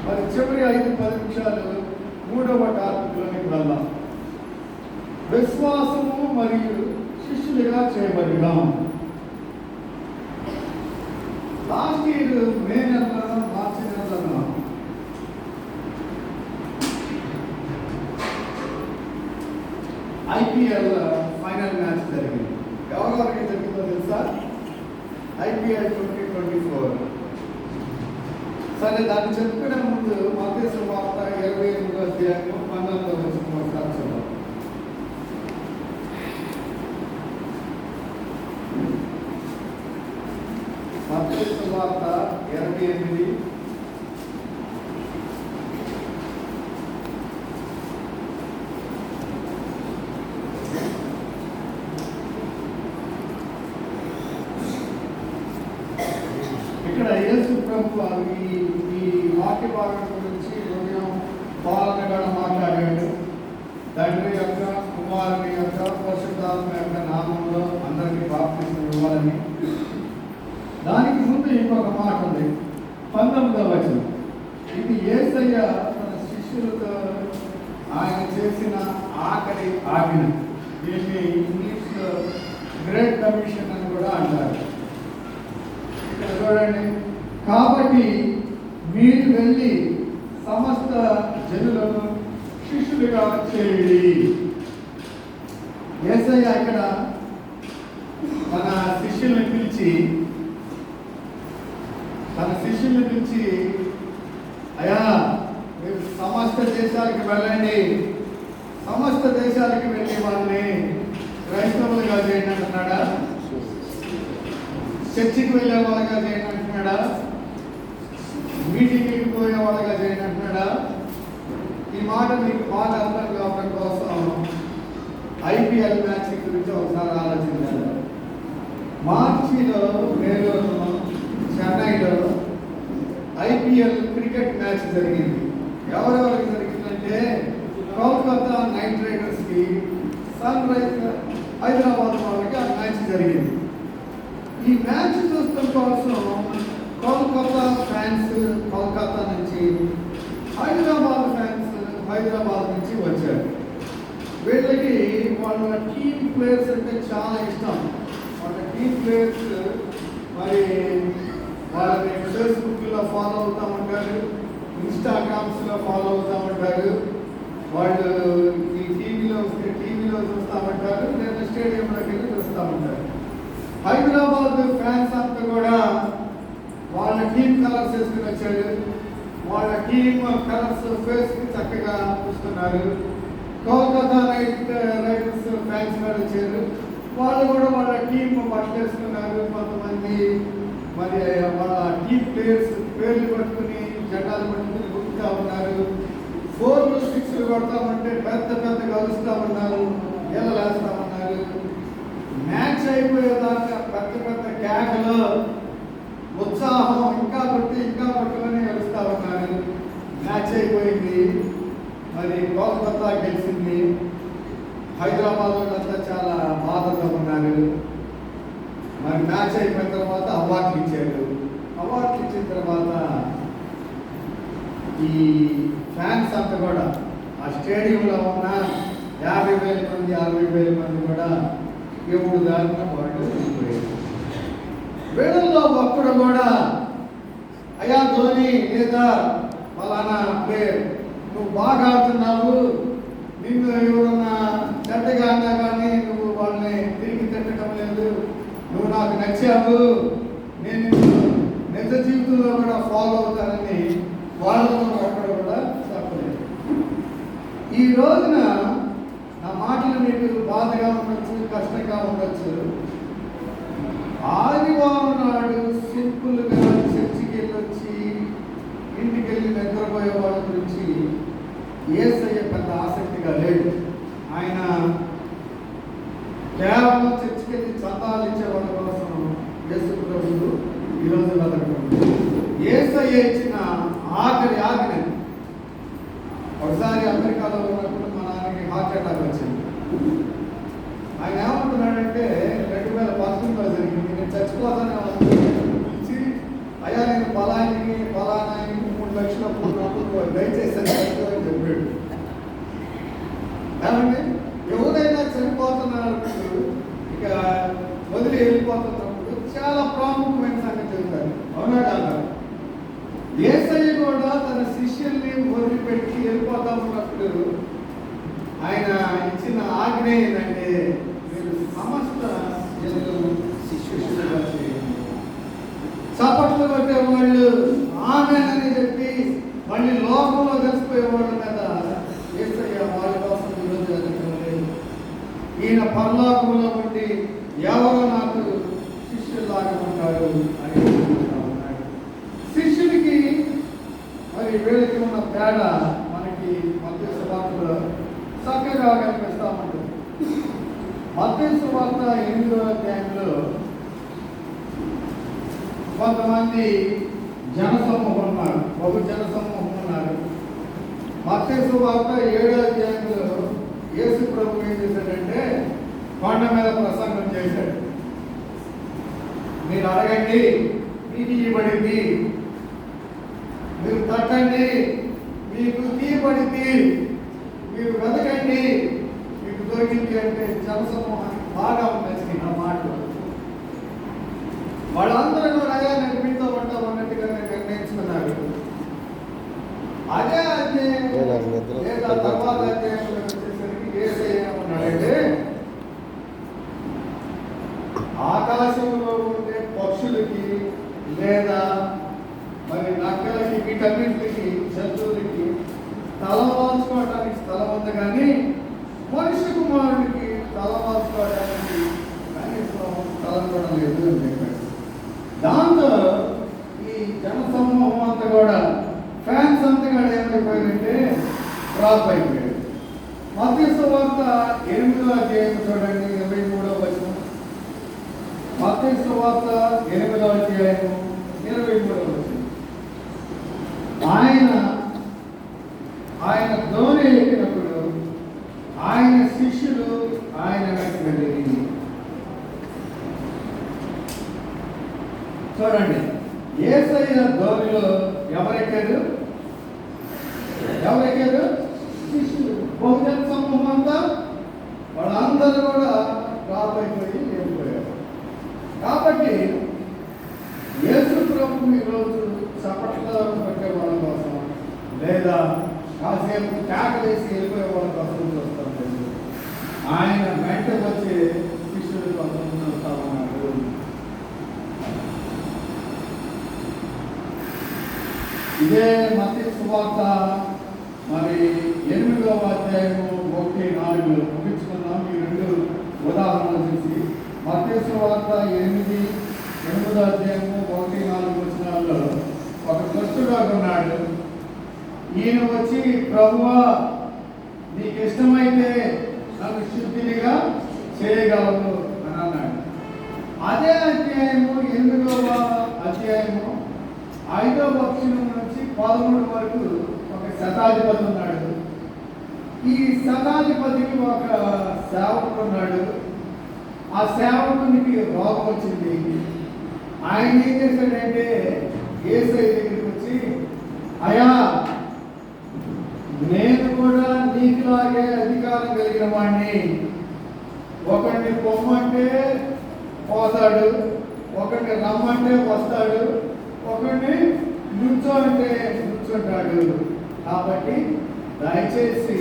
మరి చివరి 5-10 నిమిషాలు మూడవ టాపిక్లోనికి వెళ్దాం. విశ్వాసము మరియు శిష్యులుగా చేయబడినాం. లాస్ట్ ఇయర్ మే నెలలో, మార్చి నెలలో IPL ఫైనల్ మ్యాచ్ జరిగింది. ఎవరెవరికి జరిగిందో తెలుసా? IPL 2024. సరే, దాన్ని చెప్పుకునే ముందు మత్తయి సువార్త 28వ అధ్యాయం 19వ వచనం ఒకసారి చూద్దాం. మత్తయి సువార్త 28. ఇక్కడ యేసు ప్రభు ఈ వాక్య భాగం గురించి ఉదయం పాలనగా మాట్లాడాడు. తండ్రి యొక్క, కుమారుని యొక్క, పరిశుద్ధాత్మ యొక్క నామంలో అందరికీ బాప్తిసం ఇవ్వాలని. దానికి ముందు ఇంకొక మాట ఉంది, 19వ వచనం. ఇది యేసయ్య తన శిష్యులతో ఆయన చేసిన ఆఖరి ఆజ్ఞ. దీన్ని ఇంగ్లీష్లో గ్రేట్ కమిషన్ అని కూడా అంటారు. ఇక్కడ చూడండి, కాబట్టి మీరు వెళ్ళి సమస్త జనులను శిష్యులుగా చేయండి. యేసయ్య ఇక్కడ పిలిచి అయ్యా మీరు సమస్త దేశాలకు వెళ్ళండి, సమస్త దేశాలకు వెళ్ళి వాళ్ళని క్రైస్తవులుగా చేయండి అంటున్నాడా? చర్చికి వెళ్ళే వాళ్ళగా చేయండి అంటున్నాడా? మీటింగ్కి పోయే వాళ్ళగా చేయండి అంటున్నాడా? ఈ మాట మీకు బాగా అర్థం కావడం కోసం ఐపీఎల్ మ్యాచ్ గురించి ఒకసారి ఆలోచించాలి. మార్చిలో మేలోను చెన్నైలో ఐపీఎల్ క్రికెట్ మ్యాచ్ జరిగింది. ఎవరెవరికి జరిగిందంటే కోల్కతా నైట్ రైడర్స్కి సన్ రైజర్ హైదరాబాద్ వాళ్ళకి ఆ మ్యాచ్ జరిగింది. ఈ మ్యాచ్ చూడటం కోసం కోల్కతా ఫ్యాన్స్ కోల్కతా నుంచి, హైదరాబాద్ ఫ్యాన్స్ హైదరాబాద్ నుంచి వచ్చారు. వీళ్ళకి వాళ్ళ టీమ్ ప్లేయర్స్ అంటే చాలా ఇష్టం. వాళ్ళ టీమ్ ప్లేయర్స్ మరి వాళ్ళని ఫేస్బుక్లో ఫాలో అవుతూ ఉంటారు, ఇన్స్టాగ్రామ్స్లో ఫాలో అవుతూ ఉంటారు. వాళ్ళు ఈ టీవీలో చూస్తూ ఉంటారు, లేదా స్టేడియంలోకి వెళ్ళి చూస్తూ ఉంటారు. హైదరాబాద్ ఫ్యాన్స్ అంతా కూడా వాళ్ళ టీమ్ కలర్స్ వేసుకుని వచ్చాడు. వాళ్ళ టీమ్ కలర్స్ ఫేస్కి చక్కగా చూస్తున్నారు. కోల్కతా నైట్ రైడర్స్ ఫ్యాన్స్ కూడా వచ్చారు. వాళ్ళు కూడా వాళ్ళ టీమ్ బట్టలు వేసుకున్నారు. కొంతమంది మరి వాళ్ళ టీమ్ ప్లేయర్స్ పేర్లు పట్టుకుని జెండాలు పట్టుకుని గుర్తుతా ఉన్నారు. 4లు 6లు కొడతామంటే పెద్ద పెద్ద కలుస్తూ ఉన్నారు, వేస్తూ ఉన్నారు. మ్యాచ్ అయిపోయేదాకా పెద్ద పెద్ద కేకలు, ఉత్సాహం, ఇంకా కొట్టుకొని కలుస్తూ ఉన్నారు. మ్యాచ్ అయిపోయింది, మరి కోల్కతా గెలిచింది. హైదరాబాద్ అంతా చాలా బాధగా ఉన్నారు. మరి మ్యాచ్ అయిపోయిన తర్వాత అవార్డులు ఇచ్చారు. అవార్డులు ఇచ్చిన తర్వాత ఈ ఫ్యాన్స్ అంతా కూడా ఆ స్టేడియంలో ఉన్న 50,000 మంది 60,000 మంది కూడా ఎవరు దారిన వాళ్ళు వెళ్ళిపోయారు. వీళ్ళల్లో ఒక్కడు కూడా అయ్యా ధోని లేదా ఫలానా ప్లేయర్ నువ్వు బాగా ఆడుతున్నావు, నిన్ను ఎవరన్నా చెడ్డగా అన్నా కానీ నువ్వు వాళ్ళని తిరిగి తిట్టడం లేదు, నువ్వు నాకు నచ్చావు, నేను నిన్ను నిజ జీవితంలో కూడా ఫాలో అవుతానని వాళ్ళలో ఒక్కడు కూడా చెప్పలేదు. ఈ రోజున నా మాటలు మీకు బాధగా ఉండొచ్చు, కష్టంగా ఉండొచ్చు. ఆదివారం నాడు సింపుల్గా చర్చికి వెళ్ళొచ్చి ఇంటికి వెళ్ళి నిద్రపోయే వాళ్ళ గురించి యేసయ్య పెద్ద ఆసక్తిగా లేడు. ఆయన కేవలం చర్చికి వెళ్ళి చందాలు ఇచ్చే వాళ్ళ కోసం యేసు ప్రభువు ఈరోజు వెతకడం. యేసయ్య ఇచ్చిన ఆఖరి ఆజ్ఞ. ఒకసారి అమెరికాలో ఉన్నప్పుడు మా నాన్నకి హార్ట్ అటాక్ వచ్చింది. ఆయన ఏమంటున్నాడంటే 2019లో జరిగింది, నేను చచ్చిపోతానే పిలిచి అయ్యా నేను ఫలానానికి 3 లక్షలు అప్పుడు దయచేసి అని చెప్పాడు. ఏమండి ఎవరైనా చనిపోతున్నప్పుడు ఇక వదిలి వెళ్ళిపోతున్నప్పుడు చాలా ప్రాముఖ్యమైన సంగతి చెప్తారు, అవునా కాదా? యేసయ్య కూడా తన శిష్యుల్ని వదిలిపెట్టి వెళ్ళిపోతా ఉన్నప్పుడు ఆయన ఇచ్చిన ఆజ్ఞ ఏంటంటే మీరు సమస్త జనులు శిష్యులుగా చేయండి. చప్పట్లు కొట్టేవాళ్ళు ఆమేనని చెప్పి మళ్ళీ లోకంలో కలిసిపోయే వాళ్ళ మీద యేసయ్య వాళ్ళ కోసం ఈరోజు ఎదుర్కోలేదు. ఈయన పరలోకంలో ఉండి ఎవరు నాకు శిష్యులాగా ఉంటారు అని ఉన్నాడు. శిష్యుడికి మరి వీళ్ళకి ఉన్న తేడా మనకి మత్తయి సువార్తలో చక్కగా కనిపిస్తూ ఉంటుంది. మత్తయి సువార్త 8వ అధ్యాయంలో కొంతమంది జనసమూహం ఉన్నారు, జనసమూహం ఉన్నారు. మత్తయి సువార్త 7వ అధ్యాయంలో యేసు ప్రభు ఏం చేశాడంటే కొండ మీద ప్రసంగం చేశాడు. మీరు అడగండి మీకు ఇవ్వబడింది, మీరు తట్టండి మీకు తీయబడింది, మీరు వెతకండి మీకు దొరికింది అంటే జనసమూహానికి బాగా నచ్చింది ఆ మాటలు. వాళ్ళందరూ కూడా నేను మీతో ఉంటాం అన్నట్టుగా నిర్ణయించుకున్నారు. అదే అధ్యాయం లేదా తర్వాత అధ్యాయంలో వచ్చేసరికి యేసయ్య ఏమన్నాడంటే ఆకాశంలో ఉండే లేదా మరి నక్కలకి వీటన్నిటికి జంతువులకి తలవాల్చుకోవడానికి స్థలం ఉంది, కానీ మనిషి కుమారుడికి తలవాల్చుకోవడానికి కనీసం స్థలం కూడా లేదు అని చెప్పాడు. దాంతో ఈ జనసమూహం అంతా కూడా ఫ్యాన్స్ అంతా కూడా ఏమైపోయారంటే డ్రాప్ అయిపోయాడు. మత్తయి సువార్త 8వ అధ్యాయం చూడండి, 23వ వచనం. మత్తయి సువార్త 8వ అధ్యాయం 23వ వచనం. ఆయన దోణి ఎక్కినప్పుడు ఆయన శిష్యులు ఆయన వెంట వెళ్ళి. చూడండి, యేసయ్య దోణిలో ఎవరెక్కారు? శిష్యులు. బహుజన సమూహం అంతా వాళ్ళందరూ కూడా డ్రాప్ అయిపోయి వెళ్ళిపోయారు. కాబట్టి యేసు ప్రభు ఈరోజు చప్పట్లు పెట్టే వాళ్ళ కోసం లేదా కాసేపు కేకలేసి వెళ్ళిపోయే వాళ్ళ కోసం చూస్తాం లేదు. ఆయన వెంట వచ్చే శిష్యుల కోసం చూస్తామన్నాడు. ఇదే మత్తయి సువార్త మరి 8వ అధ్యాయము 1-4 ముగించుకున్నాం. ఈ 2 ఉదాహరణలు చూసి మత్తయి సువార్త 8వ అధ్యాయము 1-4 వచనాల్లో ఒక దుష్టుడు ఉన్నాడు. ఈయన వచ్చి, ప్రభువా నీకు ఇష్టమైతే నన్ను శుద్ధినిగా చేయగలవు అని అన్నాడు. అదే అధ్యాయము 8వ అధ్యాయము 5వ వచనం నుంచి 13 వరకు ఒక శతాధిపతి ఉన్నాడు. ఈ శతాధిపతికి ఒక సేవకుడు ఉన్నాడు. ఆ సేవకునికి రోగం వచ్చింది. ఆయన ఏం చేశాడంటే యేసయ్య దగ్గరికి వచ్చి, అయ్యా నేను కూడా నీకులాగే అధికారం కలిగిన వాడిని. ఒకడిని పొమ్మంటే పోతాడు, ఒకడిని రమ్మంటే వస్తాడు, ఒకడిని నుంచో అంటే నుంచుంటాడు. కాబట్టి దయచేసి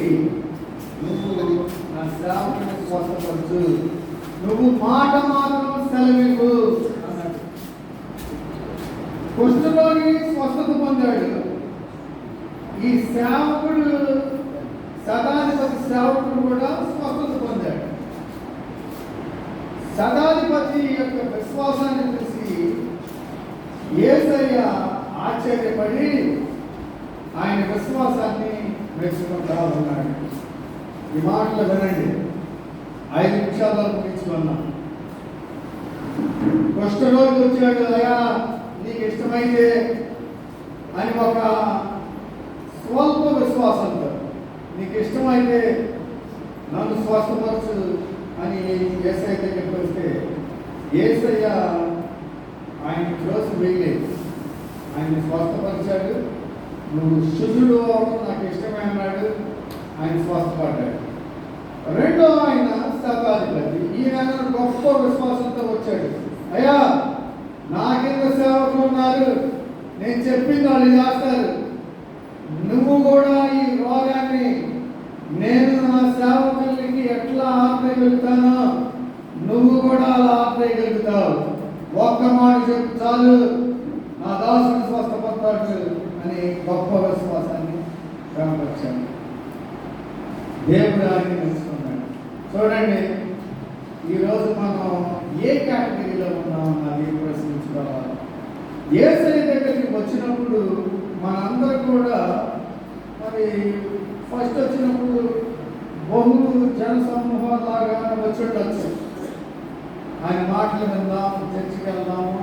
నువ్వు నా సేవకుని స్వస్థపరచు, నువ్వు మాట మాత్రం సెలవివ్వు అన్నాడు. కుష్ఠరోగి స్వస్థత పొందాడు. ఈ సేవకుడు శతాధిపతి సేవకుడు కూడా స్వస్థత పొందాడు. శతాధిపతి యొక్క విశ్వాసాన్ని చూసి యేసయ్య ఆశ్చర్యపడి ఆయన విశ్వాసాన్ని మెచ్చుకుంటా ఉన్నాడు. ఈ మాటలు వినండి, 5 నిమిషాల్లో ముగించుకున్నాం. కుష్ఠరోగి వచ్చాడు, అయ్యా నీకు ఇష్టమైతే అని ఒక స్వల్ప విశ్వాసంతో, నీకు ఇష్టమైతే నన్ను స్వస్థపరచు అని యేసయ్య దగ్గరికి వస్తే యేసయ్య ఆయన చూసి వేయలేదు, ఆయన్ని స్వస్థపరిచాడు. నువ్వు శుద్ధుడు అవడం నాకు ఇష్టమే అన్నాడు. ఆయన స్వస్థపడ్డాడు. రెండో ఆయన శతాధిపతి. ఈయన గొప్ప విశ్వాసంతో వచ్చాడు. అయ్యా నా కింద సేవకులు ఉన్నారు, నేను చెప్పింది వాళ్ళు చేస్తారు, నువ్వు కూడా ఈ రోగాన్ని నేను నా సేవకులకి ఎట్లా ఆపేయగలుగుతానో నువ్వు కూడా అలా ఆపేయగలుగుతావు. ఒక్క మాట చెప్పు చాలు, నా దాసుని స్వస్థపడతాడు అని గొప్ప విశ్వాసాన్ని కనపరిచాడు. దేవుడు ఆయన తెలుసుకున్నాడు. చూడండి, ఈరోజు మనం ఏ కేటగిరీలో ఉన్నామన్నది ప్రశ్నించుకోవాలి. యేసయ్య దగ్గరికి వచ్చినప్పుడు మనందరూ కూడా మరి ఫస్ట్ వచ్చినప్పుడు బహు జన సమూహాలాగా వచ్చి ఉండొచ్చు. ఆయన మాటలు విందాం, చర్చికి వెళ్దాము.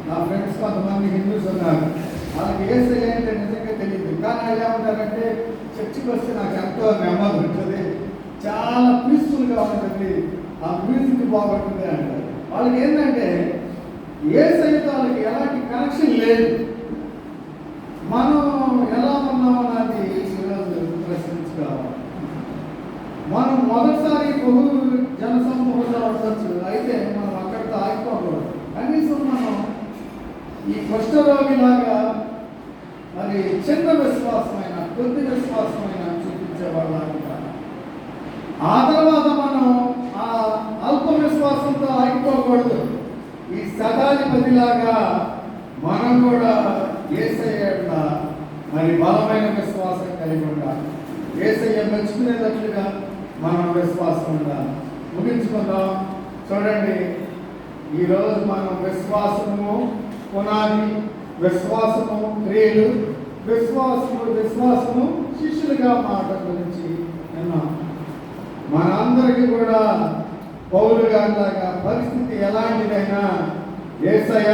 నా ఫ్రెండ్స్ కొంతమంది హిందూస్ ఉన్నారు, వాళ్ళకి యేసయ్య అంటే నిజంగా తెలియదు. కానీ ఆయన ఏమంటారంటే చర్చికి వస్తే నాకు ఎంతో నెమ్మది ఉంటుంది, చాలా పీస్ఫుల్గా ఉంటుంది, ఆ మ్యూజిక్ బాగుంటుంది అంటారు. వాళ్ళకి ఏంటంటే యేసయ్యతో వాళ్ళకి ఎలాంటి కనెక్షన్ లేదు. మనం ఎలా ఉన్నామన్నది ఈరోజు ప్రశ్నించుకోవాలి. మనం మొదటిసారి బహు జనసమూహంలో ఉండొచ్చు, అయితే మనం అక్కడితో ఆగిపోకూడదు. కనీసం మనం ఈ కుష్ఠరోగిలాగా మరి చిన్న విశ్వాసమైన, కొద్ది విశ్వాసమైన చూపించేవాళ్ళ. ఆ తర్వాత మనం ఆ అల్ప విశ్వాసంతో ఆగిపోకూడదు. ఈ శతాధిపతిలాగా మనం కూడా యేసయ్య యొక్క మరి బలమైన విశ్వాసం కలిగి ఉండాలి. యేసయ్య మెచ్చుకునేటట్లుగా మనం విశ్వాసం ఉండాలి. ముగించుకుందాం. చూడండి, ఈరోజు మనం విశ్వాసము పునాది, విశ్వాసము క్రియలు, విశ్వాసము శిష్యులుగా మాట గురించి విన్నాం. మనందరికీ కూడా పౌలు గారిలాగా పరిస్థితి ఎలాంటిదైనా యేసయ్య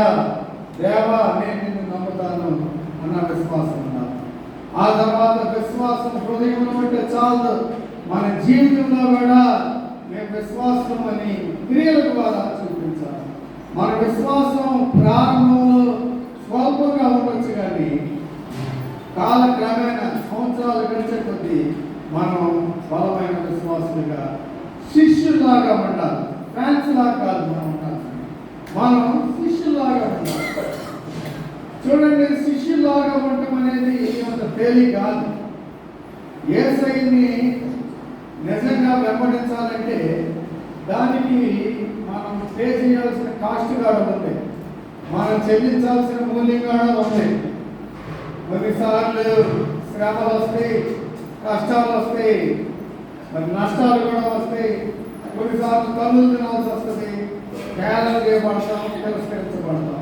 దేవా నేను నిన్ను నమ్ముతాను అన్న విశ్వాసం ఉండాలి. ఆ తర్వాత విశ్వాసం హృదయంలో ఉంటే చాలు, మన జీవితంలో కూడా మేము విశ్వాసం అని క్రియల ద్వారా చూపించాలి. మన విశ్వాసం ప్రారంభంలో స్వల్పంగా ఉండొచ్చు, కానీ కాలక్రమేణా సంవత్సరాలు గడిచే కొద్దీ మనం బలమైన విశ్వాసులుగా శిష్యులాగా ఉండాలి. ఫ్యాన్స్ లాగా కాదు మనం ఉండాలి, మనం శిష్యులాగా ఉండాలి. చూడండి, శిష్యులాగా ఉండటం అనేది అంత తేలిక కాదు. యేసయ్యని నిజంగా వెంబడించాలంటే దానికి మనం పే చేయాల్సిన కాస్ట్ కూడా ఉంది, మనం చెల్లించాల్సిన మూల్యం కూడా ఉంది. కొన్నిసార్లు శ్రమలు వస్తాయి, కష్టాలు వస్తాయి, మరి నష్టాలు కూడా వస్తాయి. కొన్నిసార్లు తల్లులు తినాల్సి వస్తుంది, కేవలం చేయబడతాం, తిరస్కరించబడతాం.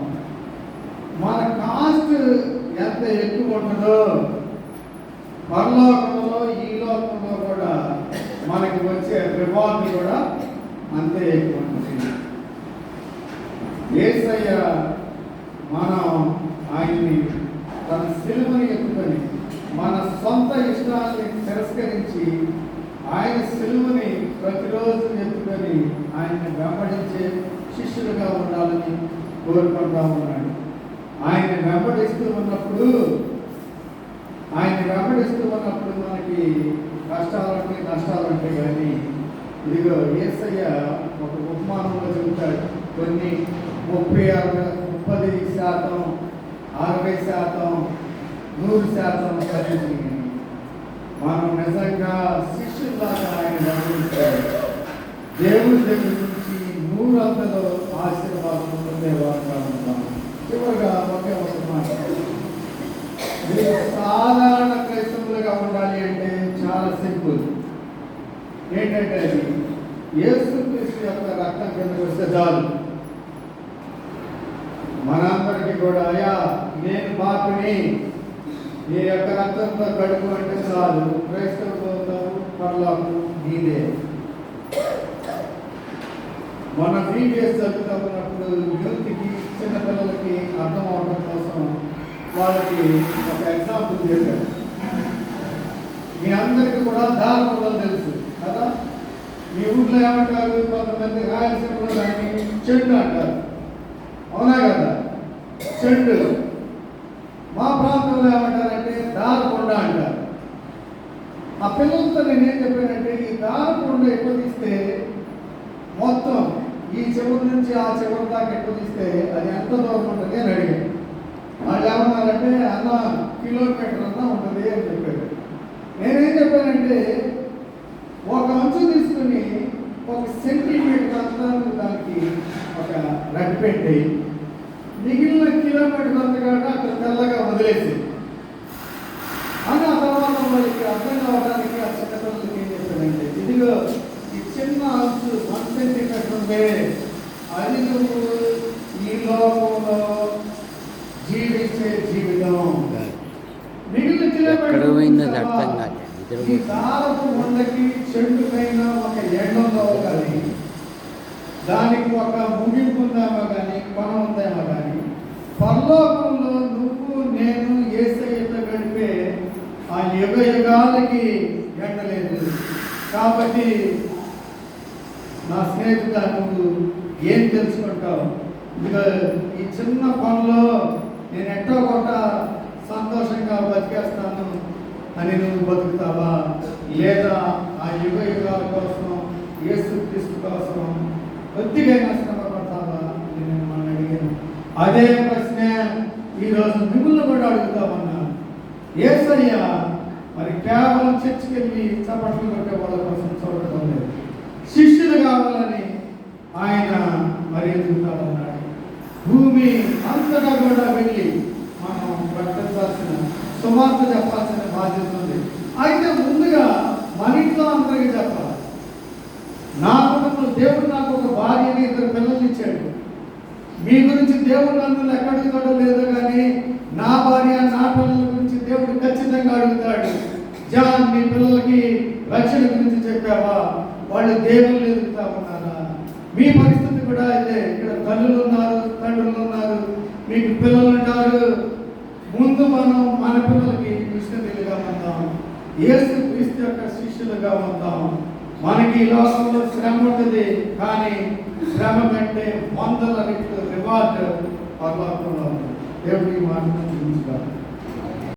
మన కాస్ట్ ఎంత ఎక్కువ ఉంటుందో పరలోకంలో ఈ లోకంలో కూడా మనకి వచ్చే రివార్డ్ కూడా అంతే ఎక్కువ ఉంటుంది. యేసయ్య మనం ఆయన్ని తన సిలువని ఎత్తుకొని మన సొంత ఇష్టాన్ని తిరస్కరించి ఆయన సిలువని ప్రతిరోజు ఎత్తుకొని ఆయన్ని వెంబడించే శిష్యులుగా ఉండాలని కోరుకుంటా ఉన్నాడు. ఆయన్ని వెంబడిస్తూ ఉన్నప్పుడు మనకి కష్టాలు ఉంటాయి, నష్టాలు ఉంటాయి. కానీ ఇదిగో యేసయ్య ఒక ఉపమానంలో చెబుతాడు, కొన్ని 30% 60% 100% కలిసి మనం నిజంగా శిష్యులాగా ఆయన వెంబడిస్తాడు. దేవుడి దగ్గర నుంచి 100 ఆశీర్వాదం పొందేవారుగా ఉంటాం. చివరిగా ఒకే ఒక మాట, సాధారణ క్రైస్తవులుగా ఉండాలి అంటే చాలా సింపుల్. ఏంటంటే అది యేసుక్రీస్తు యొక్క రక్తం కిందకు వస్తే చాలు. మనందరికీ కూడా అయ్యా నేను పాపిని, నీ యొక్క రక్తంతో కడుపు అంటే చాలు, క్రైస్తవులతో పరలోకం నీదే. మన ప్రీవియస్ చదువుతున్నప్పుడు యూత్కి, చిన్నపిల్లలకి అర్థం అవడం కోసం వాళ్ళకి ఒక ఎగ్జాంపుల్ చేశారు. మీ అందరికీ కూడా దారుణం తెలుసు కదా. మీ ఊళ్ళో ఏమంటారు, కొంతమంది రాయలసీమలో దాన్ని చెండు అంటారు, అవునా కదా, చెండు. మా ప్రాంతంలో ఏమంటారంటే దారకొండ అంటారు. ఆ పిల్లలతో నేనేం చెప్పానంటే, ఈ దారకొండ ఎక్కువ తీస్తే మొత్తం ఈ చివరి నుంచి ఆ చివరి దాకా ఎక్కువ తీస్తే అది ఎంత దూరం ఉంటుంది అని అడిగాను. వాళ్ళు ఏమన్నారంటే అన్న కిలోమీటర్ అన్నా ఉంటుంది అని చెప్పారు. నేనేం చెప్పానంటే, ఒక అంచు తీసుకుని 1 సెంటీమీటర్ అంతా దానికి ఒక రెడ్ పెట్టి మిగిలిన కిలోమీటర్ అంతా కూడా అక్కడ తెల్లగా వదిలేసి అని ఆ తర్వాత వాళ్ళకి అర్థం కావడానికి ఆ చిన్నపిల్లలకి ఏం చేశానంటే, ఇదిగో ఈ చిన్న అంచు 1 సెంటీమీటర్ ఉంటే అది నువ్వు ఈ లోకంలో జీవించే జీవితం. మిగిలిన కిలోమీటర్ ఈ దారపు ఉండకి చెట్టుకైనా ఒక ఎండలో కానీ దానికి ఒక ముగింపు ఉందేమో కానీ కొన ఉందేమో కానీ పరలోకంలో నువ్వు నేను యేసయ్యతో గడిపే ఆ యుగ యుగాలకి ఎండలేదు. కాబట్టి నా స్నేహితుడ, నువ్వు ఏం తెలుసుకుంటావు? ఇదిగో ఈ చిన్న పనిలో నేను ఎట్టో కొట్ట సంతోషంగా బతికేస్తాను అని నువ్వు బతుకుతావా, లేదా ఆ యుగ యుగాల కోసం యేసుక్రీస్తు కోసం కొద్దిగా శ్రమపడతావా అని నేను మనం అడిగాను. అదే ప్రశ్న ఈరోజు మిమ్మల్ని కూడా అడుగుతామన్నా. యేసయ్య మరి కేవలం చర్చికి వెళ్ళి చప్పట్లు కొట్టే వాళ్ళ కోసం చూడటం లేదు, శిష్యులు కావాలని ఆయన మరి ఎదుగుతామన్నాడు. భూమి అంతటా కూడా వెళ్ళి మనం ప్రకటించాల్సిన సువార్త చెప్పాల్సిన బాధ్యత ఉంది. అయితే ముందుగా మన ఇంట్లో అందరికీ చెప్పాలి. నా కుటుంబంలో దేవుడు నాకు ఒక భార్యని 2 పిల్లల్ని ఇచ్చాడు. మీ గురించి దేవుడు నన్ను ఎక్కడుగుతాడో లేదో కానీ నా భార్య నా పిల్లల గురించి దేవుడు ఖచ్చితంగా అడుగుతాడు. జాన్, మీ పిల్లలకి రక్షణ గురించి చెప్పావా? వాళ్ళు దేవుళ్ళు ఎదుగుతా ఉన్నారా? మీ పరిస్థితి కూడా అయితే ఇక్కడ తల్లులు ఉన్నారు, తండ్రులు ఉన్నారు, మీకు పిల్లలు ఉంటారు. ముందు మనం మన పిల్లలకి మిషనరీలుగా ఉందాం, యేసు క్రీస్తు యొక్క శిష్యులుగా ఉందాం. మనకి ఈ లోకంలో శ్రమ ఉంటుంది, కానీ శ్రమ కంటే 100 రెట్లు రివార్డ్ పరలోకంలో ఉంది. దేవుడి మాట